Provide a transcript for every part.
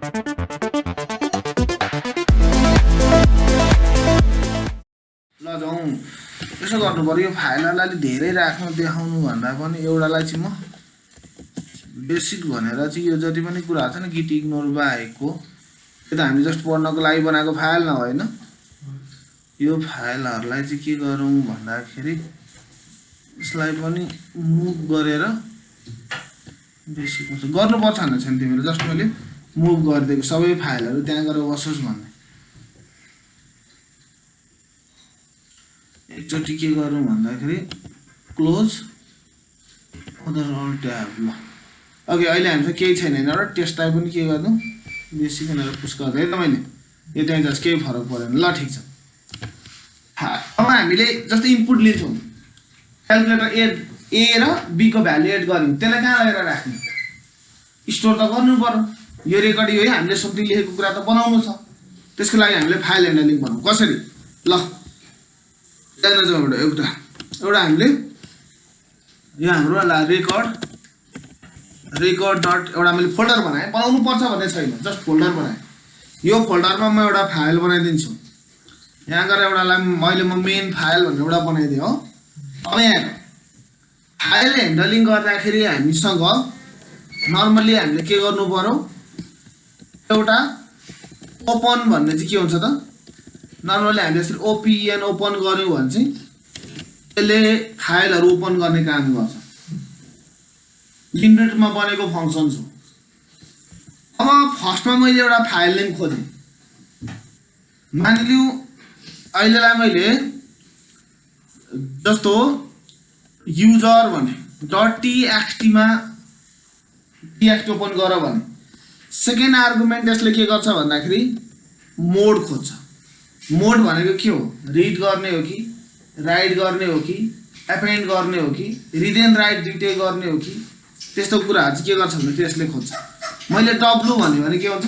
ल जाउँ यसो गर्नु पर्यो, यो फाइललाई अलि धेरै राख्नु देखाउनु भन्दा पनि एउटालाई चाहिँ म बेसिक भनेर चाहिँ यो जति पनि कुराहरू छ नि गिट इग्नोर बाहेकको यो त हामी जस्ट पढ्नको लागि बनाएको फाइल न होइन। यो फाइलहरूलाई चाहिँ के गरौँ भन्दाखेरि यसलाई पनि मुभ गरेर बेसिक गर्नुपर्छ भन्ने छैन, तिमीले जस्ट मैले मुभ गरिदिएको सबै फाइलहरू त्यहाँ गएर बसोस् भन्ने। एकचोटि के गरौँ भन्दाखेरि क्लोज अदर अल ट्याब। ल ओके, अहिले हामीसँग केही छैन होइन र टेस्टलाई पनि के गर्नु बेसिक भनेर पुस गर्दै त मैले यो त्यहाँ जस्ट केही फरक परेन। ल ठिक छ, अब हामीले जस्तै इनपुट लिन्छौँ क्यालकुलेटर ए र बी को भ्यालु एड गऱ्यौँ, त्यसलाई कहाँ लगेर राख्ने, स्टोर त गर्नु पर्यो। यो रेकर्ड यो हामीले समथिङ लेखेको कुरा त बनाउनु छ, त्यसको लागि हामीले फाइल ह्यान्डलिङ बनाउँ कसरी। ल जान जाउँ एउटा हामीले यो हाम्रो रेकर्ड डट एउटा मैले फोल्डर बनाएँ, बनाउनु पर्छ भन्ने छैन, जस्ट फोल्डर बनाएँ। यो फोल्डरमा म एउटा फाइल बनाइदिन्छु, यहाँ गएर एउटालाई मैले मेन फाइल भनेर एउटा बनाइदिएँ हो। अब यहाँ फाइल ह्यान्डलिङ गर्दाखेरि हामीसँग नर्मल्ली हामीले के गर्नु पर्यो, एउटा ओपन भन्ने चाहिँ के हुन्छ त, नर्मल्ली हामीले यसरी ओपिएन ओपन गर्यौँ भने चाहिँ यसले फाइलहरू ओपन गर्ने काम गर्छ, लिनरेटमा बनेको फङ्सन हो। अब फर्स्टमा मैले एउटा फाइल नेम खोजेँ, मानिलिउँ अहिलेलाई मैले जस्तो युजर भने डट टीएक्सटीमा टीएक्सटी ओपन गर भने सेकेन्ड आर्गुमेन्ट यसले के गर्छ भन्दाखेरि मोड खोज्छ। मोड भनेको के हो, रिड गर्ने हो कि राइट गर्ने हो कि एपेन्ड गर्ने हो कि रिड एन्ड राइट दुइटै गर्ने हो कि त्यस्तो कुराहरू चाहिँ के गर्छ भने त्यसले खोज्छ। मैले डब्लु भन्यो भने के हुन्छ,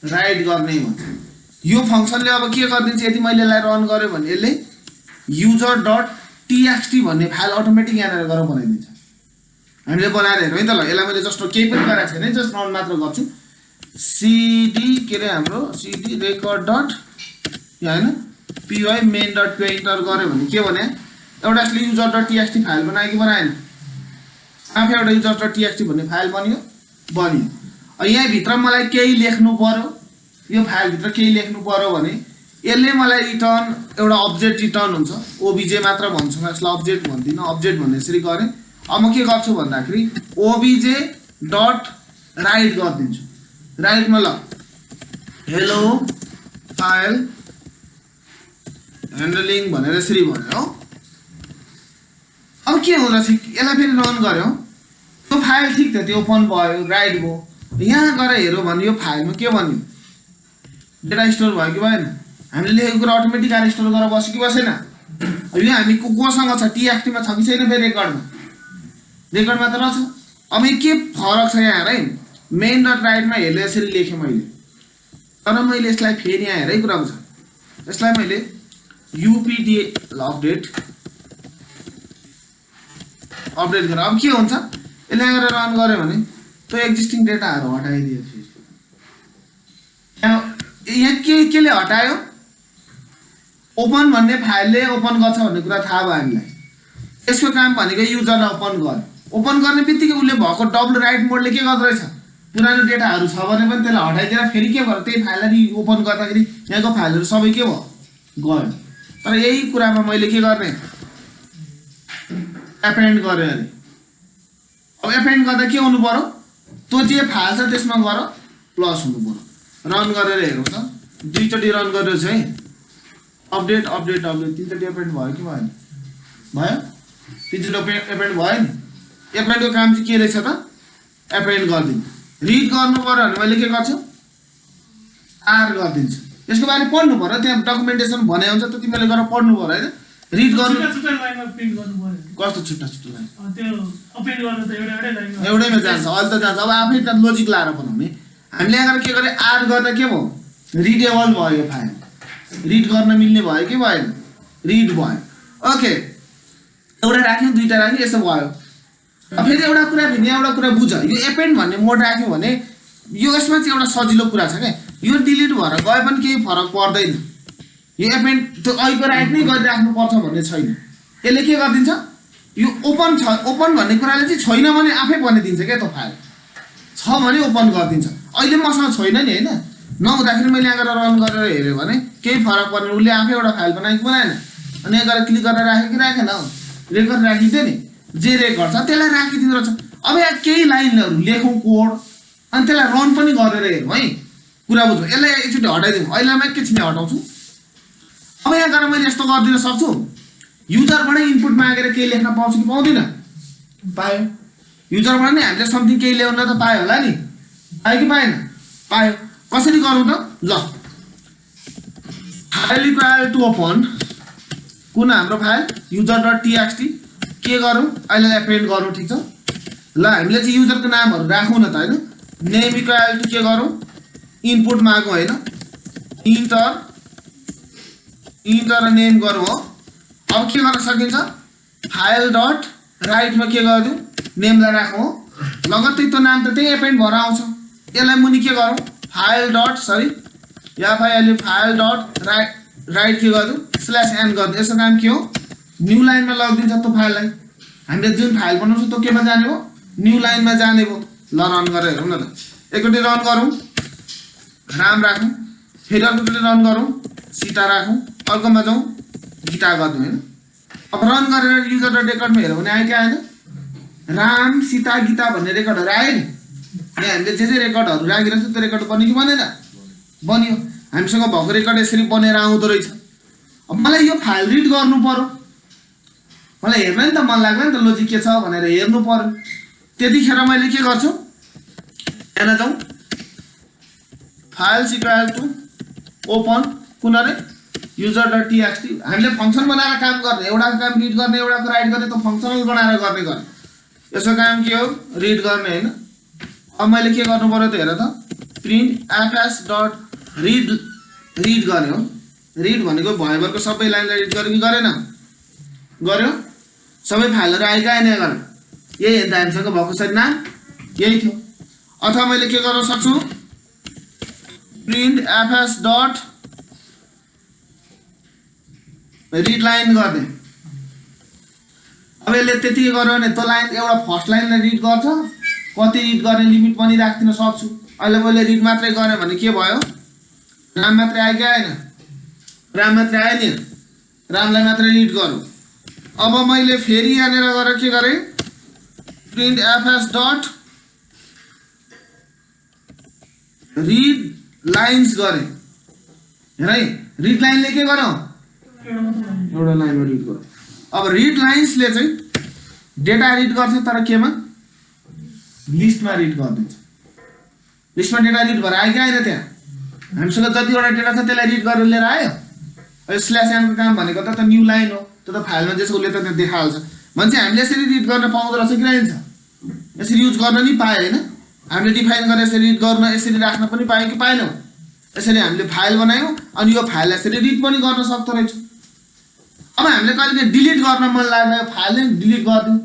राइट गर्ने भन्छ। यो फङ्सनले अब के गरिदिन्छ, यदि मैले यसलाई रन गरेँ भने यसले युजर डट टीएक्सटी भन्ने फाइल अटोमेटिक यहाँनिर गरेर बनाइदिन्छ। हामीले बनाएर हेरौँ है त। ल यसलाई मैले जस्तो केही पनि गरेको छैन, जस्ट रन मात्र गर्छु। सिडी के अरे हाम्रो सिडी रेकर्ड डट यहाँ होइन पिवाई मेन डट पिवाई इन्टर गऱ्यो भने के भने एउटा यसले युजर डट टीएक्सटी फाइल बनायो कि बनाएन, आफै एउटा युजर डट टीएक्सटी भन्ने फाइल बन्यो। यहाँभित्र मलाई केही लेख्नु पर्यो, यो फाइलभित्र केही लेख्नु पर्यो भने यसले मलाई रिटर्न एउटा अब्जेक्ट रिटर्न हुन्छ, ओबिजे मात्र भन्छु म यसलाई, अब्जेक्ट भन्दिनँ, अब्जेक्ट भन्ने यसरी गरेँ। अब म के गर्छु भन्दाखेरि ओबिजे डट राइट गरिदिन्छु, राइटमा ल हेलो फाइल ह्यान्डलिङ भनेर यसरी भन्यो हो। अब के हुँदैछ, यसलाई फेरि रन गऱ्यो, त्यो फाइल ठिक थियो, त्यो ओपन भयो, राइट भयो। यहाँ गएर हेऱ्यो भने यो फाइलमा के भन्यो, डेटा स्टोर भयो कि भएन, हामीले लेखेको कुरा अटोमेटिक आएर स्टोर गरेर बस्यो कि बसेन। यो हामी कोसँग छ, टीएक्सटीमा छ कि छैन, फेरि रेकर्डमा त रहेछ। अब के फरक छ यहाँ है, मेन डट राइटमा हेर्दा यसरी लेखेँ मैले, तर मैले यसलाई फेरि यहाँ हेरै कुरा छ, यसलाई मैले युपिडी अपडेट गरेँ। अब के हुन्छ, यसले यहाँ गरेर रन गऱ्यो भने त्यो एक्जिस्टिङ डेटाहरू हटाइदियो। यहाँ केले हटायो, ओपन भन्ने फाइलले ओपन गर्छ भन्ने कुरा थाहा भयो हामीलाई। यसको काम भनेको युजरलाई ओपन गर्यो, ओपन गर्ने बित्तिकै उसले भएको डबल राइट मोडले के गर्दो रहेछ, पुरानो डेटाहरू छ भने पनि त्यसलाई हटाइदिएर फेरि के भयो, त्यही फाइललाई ओपन गर्दाखेरि यहाँको फाइलहरू सबै के भयो गयो। तर यही कुरामा मैले के गर्ने, एपेन्ड गरेँ अरे। अब एपेन्ड गर्दा के हुनु पर्यो, त्यो जे फाइल छ त्यसमा गएर प्लस हुनु पर्यो। रन गरेर हेरौँ त, दुईचोटि रन गरेर चाहिँ अपडेट अपडेट अपडेट तीनचोटि एपेन्ड भयो कि भएन, भयो, तीनचोटि एपेन्ड भयो नि। एपेन्डको काम चाहिँ के रहेछ त, एपेन्ड गरिदिनु। रिड गर्नु पर्यो भने मैले के गर्छु, आर गरिदिन्छु। यसको बारे पढ्नु पर्यो, त्यहाँ डकुमेन्टेसन भने हुन्छ त तिमीले गएर पढ्नु पर्यो होइन। रिड गर्नु कस्तो छुट्टा छुट्टा लाइन, एउटैमा जान्छ, अहिले त जान्छ। अब आफै त लोजिक लाएर बनाउने। हामीले यहाँ के गरेँ, आर गर्दा के भयो, रिडेबल भयो, यो फाइल रिड गर्न मिल्ने भयो कि भएन, रिड भयो। ओके, एउटा राख्यौँ, दुईवटा राख्यौँ, यस्तो भयो। फेरि एउटा कुरा बुझ, यो एपेन्ड भन्ने मोड राख्यौँ भने यो यसमा चाहिँ एउटा सजिलो कुरा छ क्या, यो डिलिट भएर गए पनि केही फरक पर्दैन। यो एपेन्ड त्यो अहिलेको राइट नै गरिराख्नु पर्छ भन्ने छैन। यसले के गरिदिन्छ, यो ओपन छ, ओपन भन्ने कुराले चाहिँ छैन भने आफै भनिदिन्छ क्या, त्यो फाइल छ भने ओपन गरिदिन्छ। अहिले मसँग छैन नि होइन, नहुँदाखेरि मैले यहाँ गएर रन गरेर हेऱ्यो भने केही फरक पर्दैन, उसले आफै एउटा फाइल बनाएको बनाएन, अनि यहाँ गएर क्लिक गरेर राखेको राखेन, रेकर्ड राखिदियो नि, जे रेकर्ड छ त्यसलाई राखिदिँदो रहेछ। अब यहाँ केही लाइनहरू लेखौँ कोड, अनि त्यसलाई रन पनि गरेर हेरौँ है, कुरा बुझौँ। यसलाई एकचोटि हटाइदिउँ, अहिले म एकैछिन हटाउँछु। अब यहाँ गएर मैले यस्तो गरिदिन सक्छु, युजरबाटै इनपुट मागेर केही लेख्न पाउँछु कि पाउँदिनँ? पायो। युजरबाट नै हामीले समथिङ केही ल्याउन त पायो होला नि, पायो कि पाएन? पायो। कसरी गरौँ त? ल, फाइल इक्वल टु ओपन, कुन हाम्रो फाइल user.txt के गरौँ अहिले एपेन्ड गरौँ, ठिक छ। ल हामीले चाहिँ युजरको नामहरू राखौँ न त होइन, नेम इक्वल टु के गरौँ, इनपुट मागौँ होइन, इन्टर नेम गरौँ हो। अब के गर्न सकिन्छ, फाइल डट राइटमा के गरिदिउँ, नेमलाई राखौँ हो, लगत्तै त्यो नाम त त्यही एपेन्ड भएर आउँछ। यसलाई मुनि के गरौँ, file dot file dot right के गरिदिउँ, /n गरिदिउँ। यसको काम के हो, न्यू लाइनमा लगिदिन्छ त्यो फाइललाई। हामीले जुन फाइल बनाउँछौँ त्यो केमा जाने हो, न्यू लाइनमा जाने हो। ल रन गरेर हेरौँ न त, एकचोटि रन गरौँ, राम राखौँ, फेरि अर्कोचोटि रन गरौँ, सीता राखौँ, अर्कोमा जाउँ, गीता गरिदिउँ होइन। अब रन गरेर युजर डट रेकर्डमा हेरौँ भने आयो कि आएन, राम सीता गीता भन्ने रेकर्डहरू आयो नि। यहाँ हामीले जे रेकर्डहरू राखिरहेको छ त्यो रेकर्ड बन्यो कि बनेन? बन्यो। हामीसँग भएको रेकर्ड यसरी बनेर आउँदो रहेछ। अब मलाई यो फाइल रिड गर्नु पर्यो, मलाई हेर्न नि त मन लाग्दैन नि त, लोजिक के छ भनेर हेर्नु पर्यो। त्यतिखेर मैले के गर्छु, यहाँ जाउँ, फाइल्स इक्वल टु ओपन, कुन अरे user.txt। हामीले फङ्सन बनाएर काम गर्ने, एउटाको काम रिड गर्ने, एउटाको राइट गर्ने, त फङ्सनल बनाएर गर्ने। यसको काम के हो, रिड गर्ने होइन। अब मैले के गर्नु पर्यो त हेर त, प्रिन्ट fs डट रिड गर्ने हो। रिड भनेको भयभरको सबै लाइनलाई रिड गर्यो कि गरेन? गर्यो। सबै फाइलहरू आयो कि आएन? गरेर यही हेर्दा हामीसँग भएको छ नाम यही थियो। अथवा मैले के गर्न सक्छु, print fs dot read line गरिदिएँ। अब यसले त्यति गर्यो भने त्यो लाइन एउटा फर्स्ट लाइनलाई रिड गर्छ, कति रिड गर्ने लिमिट पनि राखिदिन सक्छु। अहिले मैले रिड मात्रै गरेँ भने के भयो, राम मात्रै आयो कि आएन? राम मात्रै आयो नि, रामलाई मात्रै रिड गरौँ। अब मैले फेरि यहाँनिर गएर के गरेँ, print fs dot read lines गरेँ। हेर है, रिड लाइनले के गरौँ, एउटा लाइनमा रिड गरौँ। अब रिड लाइन्सले चाहिँ डेटा रिड गर्छ, तर केमा, लिस्टमा रिड गरिदिन्छ। लिस्टमा डेटा रिड भएर आयो कि आएन? त्यहाँ हामीसँग जतिवटा डेटा छ त्यसलाई रिड गरेर लिएर आयो। /n को काम भनेको त न्यू लाइन हो, त्यो त फाइलमा जसो उसले त त्यहाँ देखाइहाल्छ। भने चाहिँ हामीले यसरी रिड गर्न पाउँदो रहेछ कि रहन्छ, यसरी युज गर्न नि पायो होइन। हामीले डिफाइन गरेर यसरी रिड गर्न, यसरी राख्न पनि पायो कि पाएनौँ? यसरी हामीले फाइल बनायौँ, अनि यो फाइललाई यसरी रिड पनि गर्न सक्दो रहेछ। अब हामीले कहिले डिलिट गर्न मन लाग्यो, फाइलै डिलिट गरिदिउँ,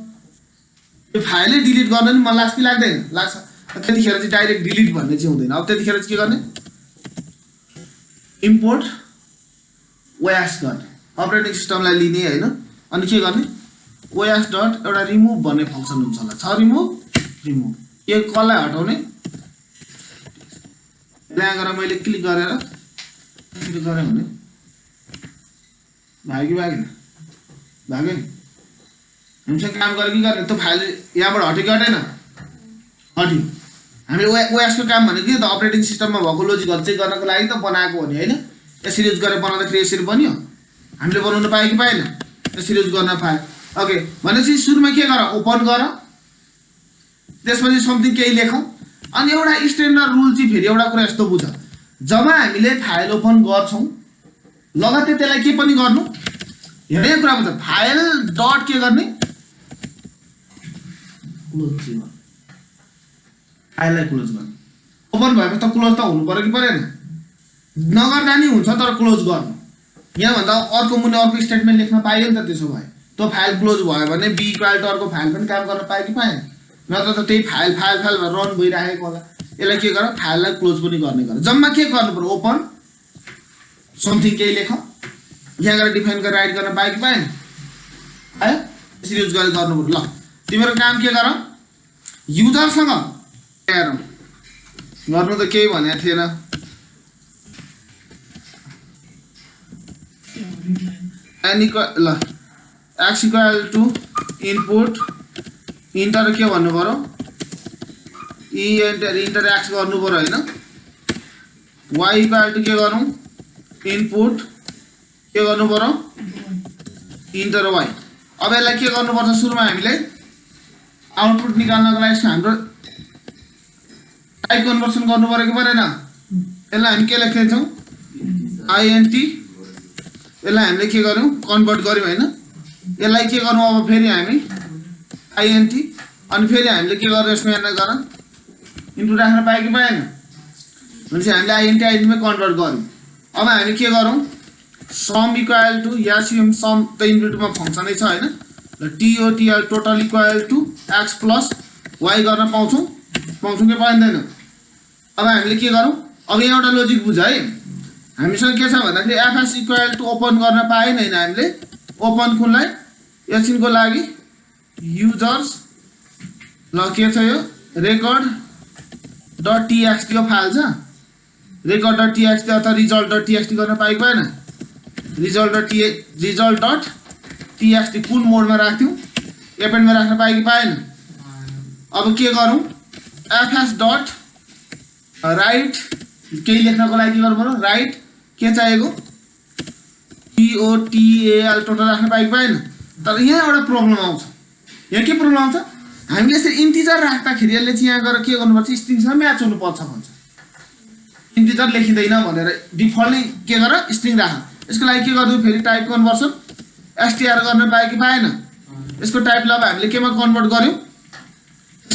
यो फाइलै डिलिट गर्न नि मन लाग्छ कि लाग्दैन? लाग्छ। त्यतिखेर चाहिँ डाइरेक्ट डिलिट भन्ने चाहिँ हुँदैन। अब त्यतिखेर चाहिँ के गर्ने, इम्पोर्ट OS गर्ने, अपरेटिङ सिस्टमलाई लिने होइन, अनि के गर्ने, OS डट एउटा रिमुभ भन्ने फङ्सन हुन्छ होला, छ रिमुभ। यो कसलाई हटाउने, यहाँ गएर मैले क्लिक गरेर गरेँ भने भाग्यो कि भागेन? भाग्यो नि। हामीसँग काम गरेँ कि गर्ने, त्यो फाइल यहाँबाट हट्यो कि हटेन? हट्यो। हामीले OS को काम भनेको के त, अपरेटिङ सिस्टममा भएको लोजिकहरू चाहिँ गर्नको लागि त बनाएको हो नि होइन। यसरी युज गरेर बनाउँदाखेरि यसरी बन्यो, हामीले बनाउन पायो कि पाएन? यसरी युज गर्न पायो। ओके, भनेपछि सुरुमा के गर, ओपन गर, त्यसपछि समथिङ केही लेख, अनि एउटा स्ट्यान्डर्ड रुल चाहिँ फेरि एउटा कुरा यस्तो बुझ, जब हामीले फाइल ओपन गर्छौँ लगत्तै त्यसलाई के पनि गर्नु, हेर्ने कुरा बुझ, फाइल डट के गर्ने, क्लोज चाहिँ गर्नु, फाइललाई क्लोज गर्नु। ओपन भएपछि त क्लोज त हुनु पर्यो कि परेन? नगर्दा नि हुन्छ, तर क्लोज गर्नु। यहाँभन्दा अर्को मुनि अर्को स्टेटमेन्ट लेख्न पाइयो नि त। त्यसो भए त्यो फाइल क्लोज भयो भने बी इक्वल टु अर्को फाइल पनि काम गर्न पायो कि पाएन? नत्र त त्यही फाइल भएर रन भइरहेको होला। यसलाई के गर फाइललाई क्लोज पनि गर्ने गर जम्मा के गर्नु पर्यो ओपन समथिङ केही लेख यहाँ गएर डिफाइन गरेर राइट गर्न पायो कि पाएन आयो यसरी युज गरेर गर्नु पर्यो ल तिम्रो काम के गर युजरसँग गर्नु त केही भनेको थिएन ल x equal to input enter के भन्नु पर्यो इन्टर x गर्नु पर्यो हैन y इक्वल टु के गरौँ इनपुट के गर्नु पर्यो इन्टर y अब यसलाई के गर्नुपर्छ सुरुमा हामीले आउटपुट निकाल्नको लागि हाम्रो टाइप कन्भर्सन गर्नु पर्यो कि परेन यसलाई हामी के लेख्दै छौं int यसलाई हामीले के गर्यौं कन्भर्ट गर्यौं हैन यसलाई के गर्नु अब फेरि हामी int अनि फेरि हामीले के गर्यो यसमा हेर्न गर इनपुट राख्न पाए कि पाएन भनेपछि हामीले int मा कन्भर्ट गर्यौं अब हामी के गरौं सम इक्वल टु यासिम सम त इनपुटमा फंक्सनै छ हैन ल total total equal to x plus y गर्न पाउँछौं कि पाइँदैन अब हामीले के गरौं अब एउटा लजिक बुझ है हामीसँग के छ भन्दाखेरि fs इक्वल टु ओपन गर्न पाएन हैन हामीले ओपन कुनलाई एकछिनको लागि युजर्स ल के छ यो record डट txt यो फाइल छ record डट txt अथवा result डट txt गर्न पाइ पाएन result डट txt कुन मोडमा राख्थ्यौ एपेन्डमा राख्न पाइ कि पाएन अब के गरौं fs डट राइट केही लेख्नको लागि के गर्नु पर्यो राइट के चाहिएको total टोटल राख्न पाइ कि पाएन तर यहाँ एउटा प्रब्लम आउँछ यहाँ के प्रब्लम आउँछ हामीले यसरी इन्टिजर राख्दाखेरि यसले चाहिँ यहाँ गएर के गर्नुपर्छ स्ट्रिङसँग म्याच हुनु पर्छ भन्छ इन्टिजर लेखिदैन भनेर डिफल्टली के गर स्ट्रिङ राख यसको लागि के गर्नु फेरि टाइप कन्भर्सन str गर्न पाए कि पाएन यसको टाइप ल हामीले केमा कन्भर्ट गर्यौं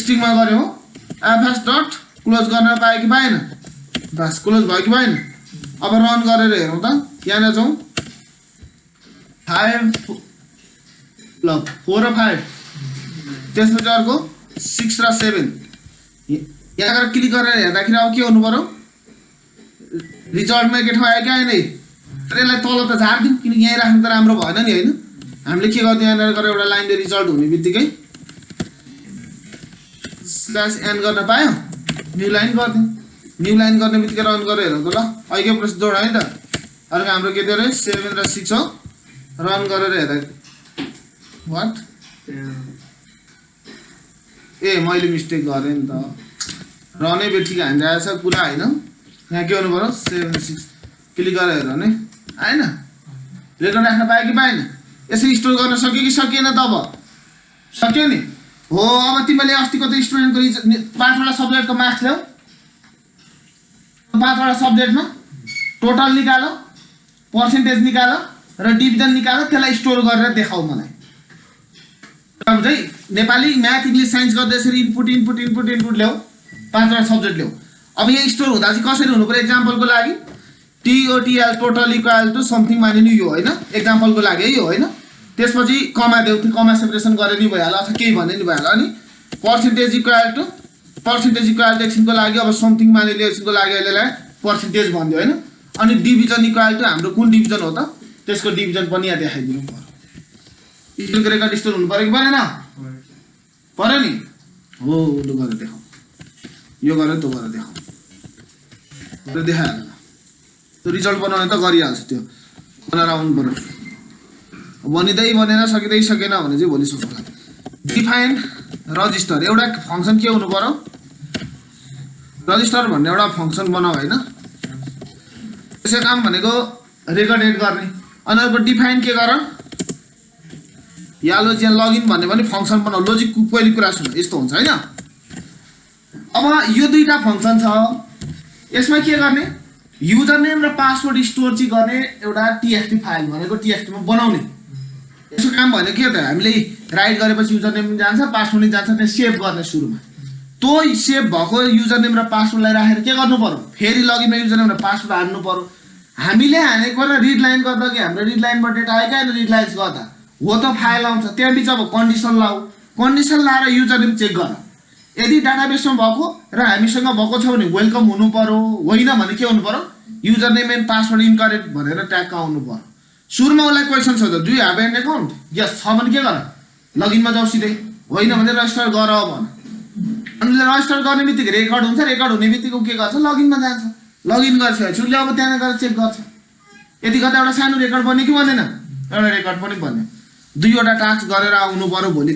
स्ट्रिङमा गर्यौं fs डट क्लोज गर्न पाए कि पाएन बस क्लोज भयो कि पाएन अब रन गरेर हेरौं त यहाँ जाउँ 5 ल 4 र 5 त्यसपछि अर्को 6 र 7 यहाँ गएर क्लिक गरेर हेर्दाखेरि अब के हुनु पर्यो रिजल्टमा के ठाउँ आयो कि आएन तर यसलाई तल त झार्दिउँ किन यहाँ राख्नु त राम्रो भएन नि हैन हामीले के गर्दिउँ यहाँ गएर एउटा लाइनले रिजल्ट हुने बित्तिकै /n गर्न पायो न्यू लाइन गर्दिउँ न्यू लाइन गर्ने बित्तिकै रन गरेर हेरौँ त ल अहिले प्रेस जोड है त अर्को हाम्रो के दियो रे 7 र 6 हो रन गरेर हेर्दा व्हाट ए मैले मिस्टेक गरे नि त रनै बेठिक हान्दिरहेछ कुरा हैन यहाँ के गर्नु पर्यो 7 6 क्लिक गरेर हेर नि हैन रेकर्ड राख्न पाए कि पाएन यसरी स्टोर गर्न सक्यो कि सकिएन त अब सक्यो नि हो अब तिमीले अस्तिको त स्टुडेन्टको 5 वटा सब्जेक्टको मार्क्स ल्याऊ 5 वटा सब्जेक्टमा टोटल निकाल पर्सेन्टेज निकाल र डिभिजन निकाल त्यसलाई स्टोर गरेर देखाऊ मलाई बुझै नेपाली म्याथ इंग्लिश साइन्स गर्दा यसरी इनपुट ल्याऊ 5 वटा सब्जेक्ट ल्याऊ अब यहाँ स्टोर हुँदा चाहिँ कसरी हुनु पर्यो एक्जाम्पलको लागि total total equal to something मानिनु यो हैन एक्जाम्पलको लागि है यो हैन त्यसपछि कमा देऊ कमा सेपरेसन गरे नि भइहाल्यो अथवा केही भने नि भइहाल्यो अनि पर्सेन्टेज इक्वल टु एकछिनको लागि अब समथिङ मानिलियो एकछिनको लागि अहिलेलाई पर्सेन्टेज भन्दियो हैन अनि डिभिजन इक्वल टु हाम्रो कुन डिभिजन हो त त्यसको डिभिजन पनि यहाँ देखाइदिनु पर्यो स्टुडेन्टको रेकर्ड स्टोर हुनु पर्यो कि परेन पर्यो नि हो लु गरेर देखाऊ यो गरेर त्यो गरेर देखाऊ र देखाइहाल्नु त्यो रिजल्ट बनाउने त गरिहाल्छ त्यो बनाएर आउनु पर्यो बनिँदै बनेन सकिँदै सकेन भने चाहिँ भोलि सोच्नुला डिफाइन रजिस्टर एउटा फंक्सन के हुनु पर्यो रजिस्टर भन्ने एउटा फंक्सन बनाऊ हैन त्यसको काम भनेको रेकर्ड एड गर्ने अनि अर्को डिफाइन के गर यालो चाहिँ लगइन भन्ने पनि फंक्सन बनाऊ लजिक पहिलो कुरा सुन यस्तो हुन्छ हैन अब यो दुईटा फंक्सन छ यसमा के गर्ने युजर नेम र पासवर्ड स्टोर चाहिँ गर्ने एउटा txt फाइल भनेको txt मा बनाउने यसको काम भनेको के त हामीले राइट गरेपछि युजर नेम जान्छ पासवर्ड नि जान्छ त्यहाँ सेभ गर्ने सुरुमा त्यो सेभ भएको युजर नेम र पासवर्डलाई राखेर के गर्नु पर्यो फेरि लगइनमा युजर नेम र पासवर्ड हाल्नु पर्यो हामीले हानेको र रिड लाइन गर्दा कि हाम्रो रिड लाइनबाट डेटा आयो क्या रिड लाइन्स गर्दा हो त फाइल आउँछ त्यहाँ बिच अब कन्डिसन लाऊ कन्डिसन लाएर युजर नेम चेक गर यदि डाटाबेसमा भएको र हामीसँग भएको छ भने वेलकम हुनु पर्यो, होइन भने के हुनु पर्यो, user name and password incorrect भनेर ट्यागमा आउनु पर्यो। सुरुमा उसलाई क्वेसन सोध्छ, do you have an account? Yes छ भने के गर, लगइनमा जाऊ सिधै, होइन भने रजिस्टर गर भन। अनि रजिस्टर गर्ने बित्तिकै रेकर्ड हुन्छ, रेकर्ड हुने बित्तिकै के गर्छ, लगइनमा जान्छ, लगइन गरिसकेपछि उसले अब त्यहाँ गएर चेक गर्छ यति कता एउटा सानो रेकर्ड बन्यो कि बनेन, एउटा रेकर्ड पनि बन्यो। 2वटा टास्क गरेर आउनु पर्यो भोलि